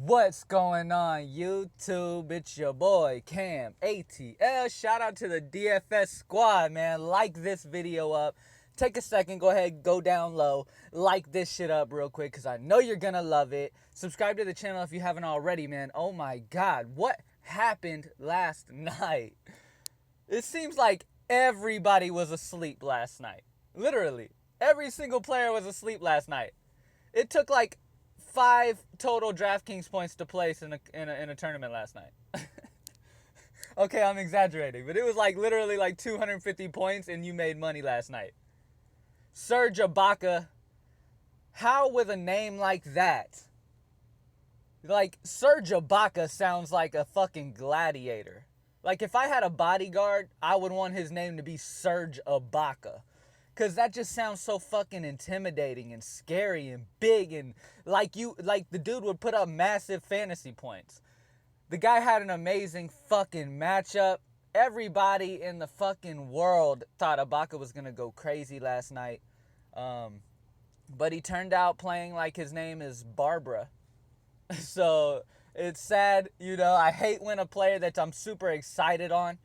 What's going on, YouTube? It's your boy Cam ATL. Shout out to the DFS squad, man. Like this video up. Take a second, go ahead, go down low, like this shit up real quick because I know you're gonna love it. Subscribe to the channel if you haven't already, man. Oh my god, what happened last night? It seems like everybody was asleep last night. Literally, every single player was asleep last night. It took like 5 total Draftkings points to place in a tournament last night. Okay, I'm exaggerating, but it was like literally like 250 points and you made money last night. Serge Ibaka, how with a name like that? Like, Serge Ibaka sounds like a fucking gladiator. Like, if I had a bodyguard, I would want his name to be Serge Ibaka. Because that just sounds so fucking intimidating and scary and big and like the dude would put up massive fantasy points. The guy had an amazing fucking matchup. Everybody in the fucking world thought Ibaka was going to go crazy last night. But he turned out playing like his name is Barbara. So it's sad, you know. I hate when a player that I'm super excited on,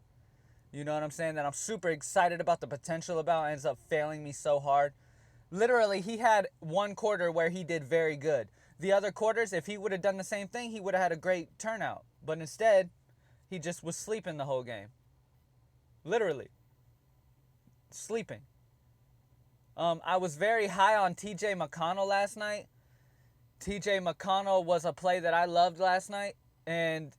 you know what I'm saying, that I'm super excited about the potential about, ends up failing me so hard. Literally, he had one quarter where he did very good. The other quarters, if he would have done the same thing, he would have had a great turnout. But instead, he just was sleeping the whole game. Literally. Sleeping. I was very high on TJ McConnell last night. TJ McConnell was a play that I loved last night. And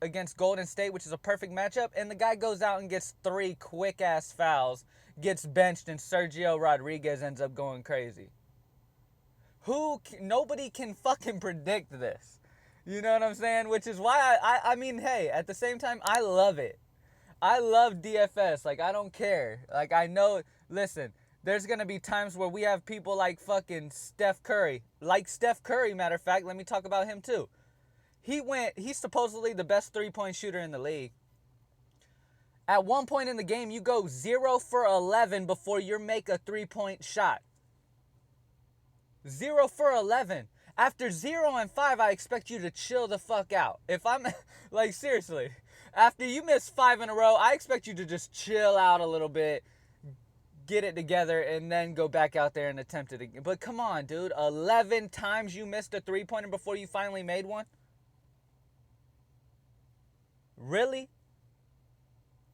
against Golden State, which is a perfect matchup, and the guy goes out and gets 3 quick-ass fouls, gets benched, and Sergio Rodriguez ends up going crazy. Nobody can fucking predict this. You know what I'm saying? Which is why I mean, hey, at the same time, I love it. I love DFS. Like, I don't care. Like, I know, listen, there's going to be times where we have people like fucking Steph Curry. Like Steph Curry, matter of fact, let me talk about him too. He's supposedly the best three-point shooter in the league. At one point in the game, you go 0 for 11 before you make a three-point shot. 0 for 11. After 0 and 5, I expect you to chill the fuck out. If I'm, like, seriously. After you miss 5 in a row, I expect you to just chill out a little bit, get it together, and then go back out there and attempt it again. But come on, dude. 11 times you missed a three-pointer before you finally made one? Really?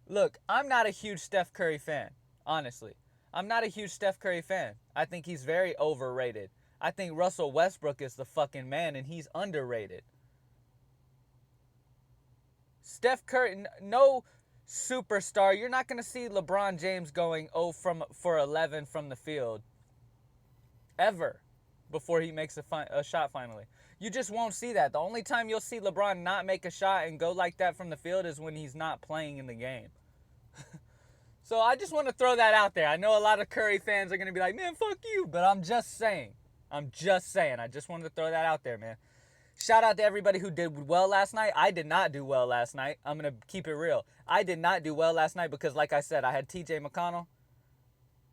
Look, I'm not a huge Steph Curry fan, honestly. I'm not a huge Steph Curry fan. I think he's very overrated. I think Russell Westbrook is the fucking man, and he's underrated. Steph Curry, no superstar. You're not going to see LeBron James going 0 for 11 from the field. Ever. Before he makes a shot finally. You just won't see that. The only time you'll see LeBron not make a shot and go like that from the field is when he's not playing in the game. So I just want to throw that out there. I know a lot of Curry fans are going to be like, man, fuck you. But I'm just saying. I just wanted to throw that out there, man. Shout out to everybody who did well last night. I did not do well last night. I'm going to keep it real. I did not do well last night because, like I said, I had TJ McConnell.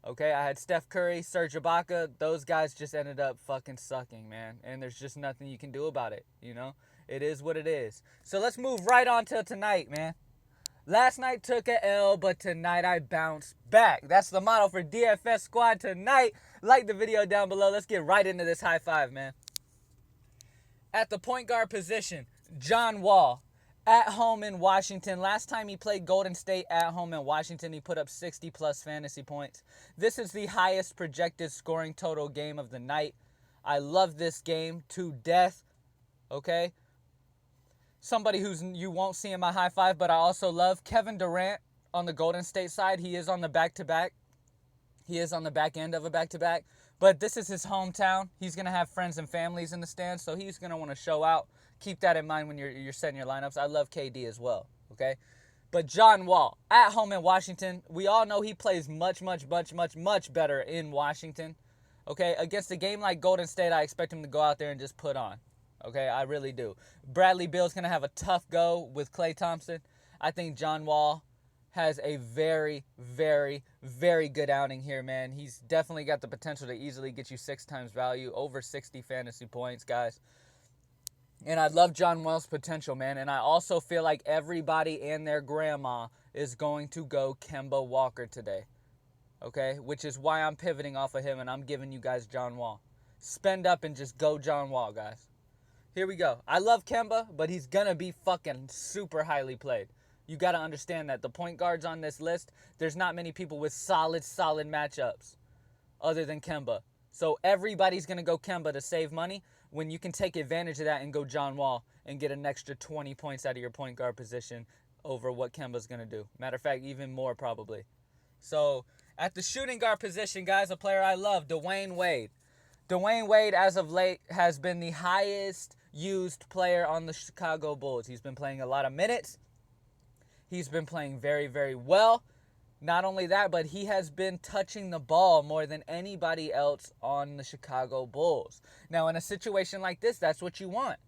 Okay, I had Steph Curry, Serge Ibaka. Those guys just ended up fucking sucking, man. And there's just nothing you can do about it, you know? It is what it is. So let's move right on to tonight, man. Last night took a L, but tonight I bounced back. That's the motto for DFS Squad tonight. Like the video down below. Let's get right into this high five, man. At the point guard position, John Wall. At home in Washington. Last time he played Golden State at home in Washington, he put up 60-plus fantasy points. This is the highest projected scoring total game of the night. I love this game to death, okay? Somebody you won't see in my high five, but I also love Kevin Durant on the Golden State side. He is on the back-to-back. He is on the back end of a back-to-back. But this is his hometown. He's going to have friends and families in the stands, so he's going to want to show out. Keep that in mind when you're setting your lineups. I love KD as well, okay? But John Wall, at home in Washington, we all know he plays much better in Washington, okay? Against a game like Golden State, I expect him to go out there and just put on, okay? I really do. Bradley Beal's going to have a tough go with Klay Thompson. I think John Wall has a very good outing here, man. He's definitely got the potential to easily get you 6 times value, over 60 fantasy points, guys. And I love John Wall's potential, man. And I also feel like everybody and their grandma is going to go Kemba Walker today. Okay? Which is why I'm pivoting off of him and I'm giving you guys John Wall. Spend up and just go John Wall, guys. Here we go. I love Kemba, but he's going to be fucking super highly played. You got to understand that. The point guards on this list, there's not many people with solid matchups other than Kemba. So everybody's going to go Kemba to save money when you can take advantage of that and go John Wall and get an extra 20 points out of your point guard position over what Kemba's going to do. Matter of fact, even more probably. So at the shooting guard position, guys, a player I love, Dwayne Wade. Dwayne Wade, as of late, has been the highest used player on the Chicago Bulls. He's been playing a lot of minutes. He's been playing very, very well. Not only that, but he has been touching the ball more than anybody else on the Chicago Bulls. Now, in a situation like this, that's what you want.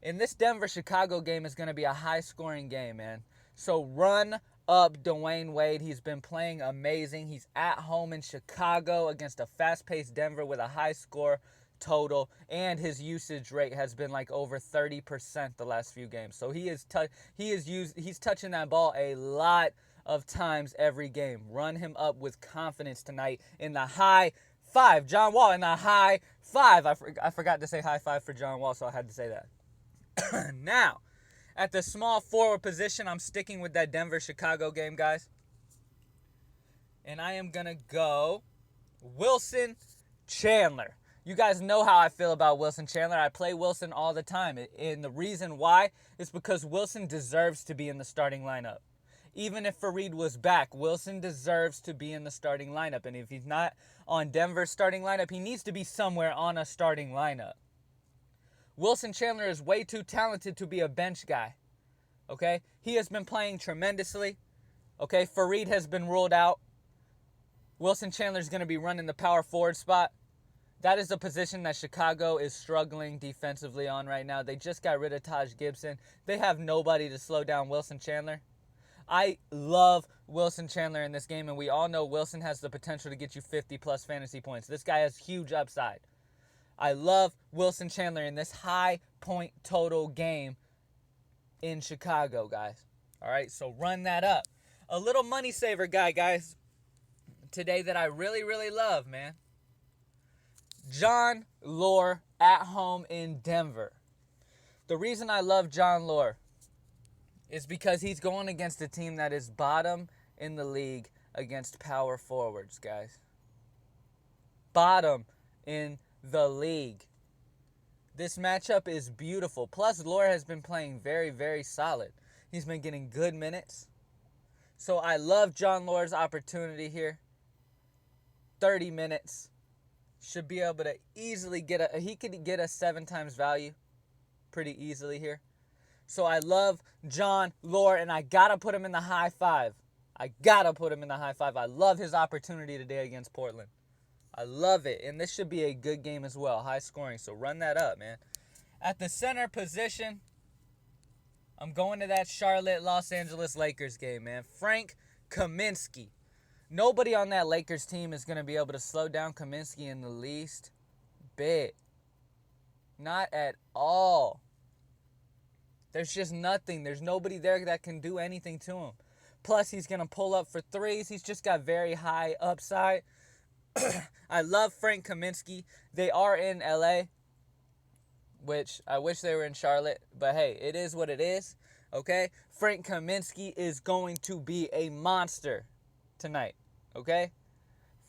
In this Denver-Chicago game is going to be a high-scoring game, man. So run up Dwayne Wade. He's been playing amazing. He's at home in Chicago against a fast-paced Denver with a high score total, and his usage rate has been like over 30% the last few games. So he's touching that ball a lot of times every game. Run him up with confidence tonight in the high five. John Wall in the high five. I forgot to say high five for John Wall, so I had to say that. Now, at the small forward position, I'm sticking with that Denver-Chicago game, guys. And I am going to go Wilson Chandler. You guys know how I feel about Wilson Chandler. I play Wilson all the time. And the reason why is because Wilson deserves to be in the starting lineup. Even if Fareed was back, Wilson deserves to be in the starting lineup. And if he's not on Denver's starting lineup, he needs to be somewhere on a starting lineup. Wilson Chandler is way too talented to be a bench guy. Okay? He has been playing tremendously. Okay? Fareed has been ruled out. Wilson Chandler is going to be running the power forward spot. That is a position that Chicago is struggling defensively on right now. They just got rid of Taj Gibson. They have nobody to slow down Wilson Chandler. I love Wilson Chandler in this game, and we all know Wilson has the potential to get you 50-plus fantasy points. This guy has huge upside. I love Wilson Chandler in this high point total game in Chicago, guys. All right, so run that up. A little money saver guy, guys, today that I really, really love, man. John Lore at home in Denver. The reason I love John Lore is because he's going against a team that is bottom in the league against power forwards, guys. Bottom in the league. This matchup is beautiful. Plus, Lore has been playing very, very solid. He's been getting good minutes. So I love John Lore's opportunity here. 30 minutes. Should be able to easily he could get a 7 times value pretty easily here. So I love John Lore, and I got to put him in the high five. I love his opportunity today against Portland. I love it, and this should be a good game as well, high scoring, so run that up, man. At the center position, I'm going to that Charlotte-Los Angeles Lakers game, man. Frank Kaminsky. Nobody on that Lakers team is going to be able to slow down Kaminsky in the least bit. Not at all. There's just nothing. There's nobody there that can do anything to him. Plus, he's going to pull up for threes. He's just got very high upside. I love Frank Kaminsky. They are in LA, which I wish they were in Charlotte. But, hey, it is what it is. Okay? Frank Kaminsky is going to be a monster tonight. Okay?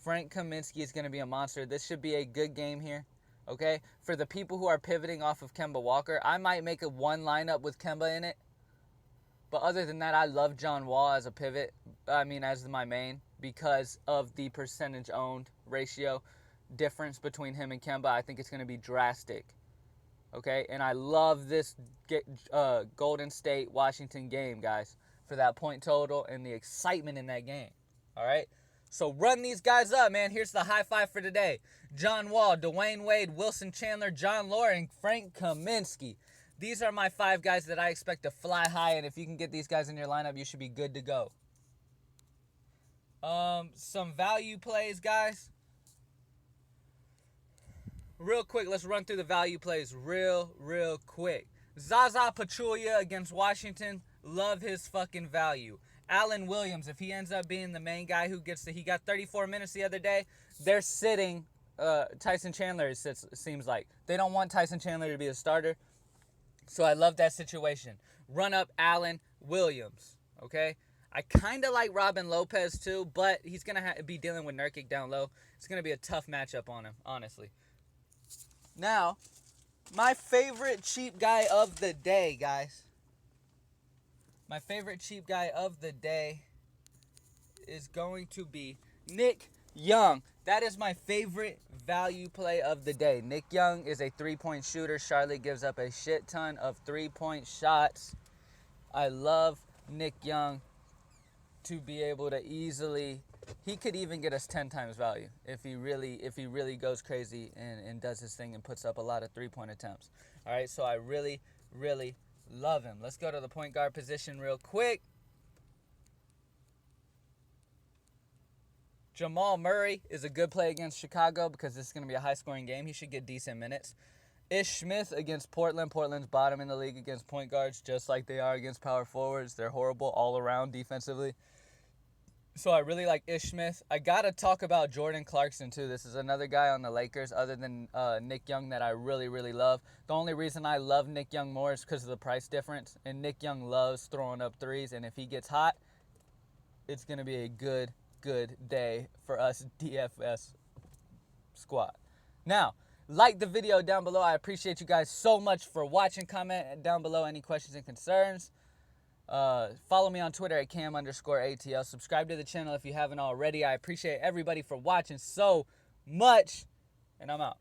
Frank Kaminsky is going to be a monster. This should be a good game here. Okay? For the people who are pivoting off of Kemba Walker, I might make a one lineup with Kemba in it. But other than that, I love John Wall as a pivot. As my main, because of the percentage owned ratio difference between him and Kemba. I think it's going to be drastic. Okay? And I love this Golden State Washington game, guys, for that point total and the excitement in that game. All right? So run these guys up, man. Here's the high five for today. John Wall, Dwayne Wade, Wilson Chandler, John Lore, and Frank Kaminsky. These are my 5 guys that I expect to fly high, and if you can get these guys in your lineup, you should be good to go. Some value plays, guys. Real quick, let's run through the value plays real quick. Zaza Pachulia against Washington, love his fucking value. Allen Williams, if he ends up being the main guy who gets he got 34 minutes the other day, they're sitting Tyson Chandler, it seems like. They don't want Tyson Chandler to be a starter. So I love that situation. Run up Allen Williams, okay? I kind of like Robin Lopez too, but he's going to be dealing with Nurkic down low. It's going to be a tough matchup on him, honestly. Now, my favorite cheap guy of the day, guys. My favorite cheap guy of the day is going to be Nick Young. That is my favorite value play of the day. Nick Young is a three-point shooter. Charlotte gives up a shit ton of three-point shots. I love Nick Young to be able to easily, he could even get us 10 times value if he really goes crazy and does his thing and puts up a lot of three-point attempts. All right, so I really, really love him. Let's go to the point guard position real quick. Jamal Murray is a good play against Chicago because this is going to be a high-scoring game. He should get decent minutes. Ish Smith against Portland. Portland's bottom in the league against point guards, just like they are against power forwards. They're horrible all around defensively. So I really like Ish Smith. I got to talk about Jordan Clarkson, too. This is another guy on the Lakers other than Nick Young that I really, really love. The only reason I love Nick Young more is because of the price difference. And Nick Young loves throwing up threes. And if he gets hot, it's going to be a good day for us DFS squad. Now, like the video down below. I appreciate you guys so much for watching. Comment down below any questions and concerns. Follow me on Twitter at cam_ATL. Subscribe to the channel if you haven't already. I appreciate everybody for watching so much. And I'm out.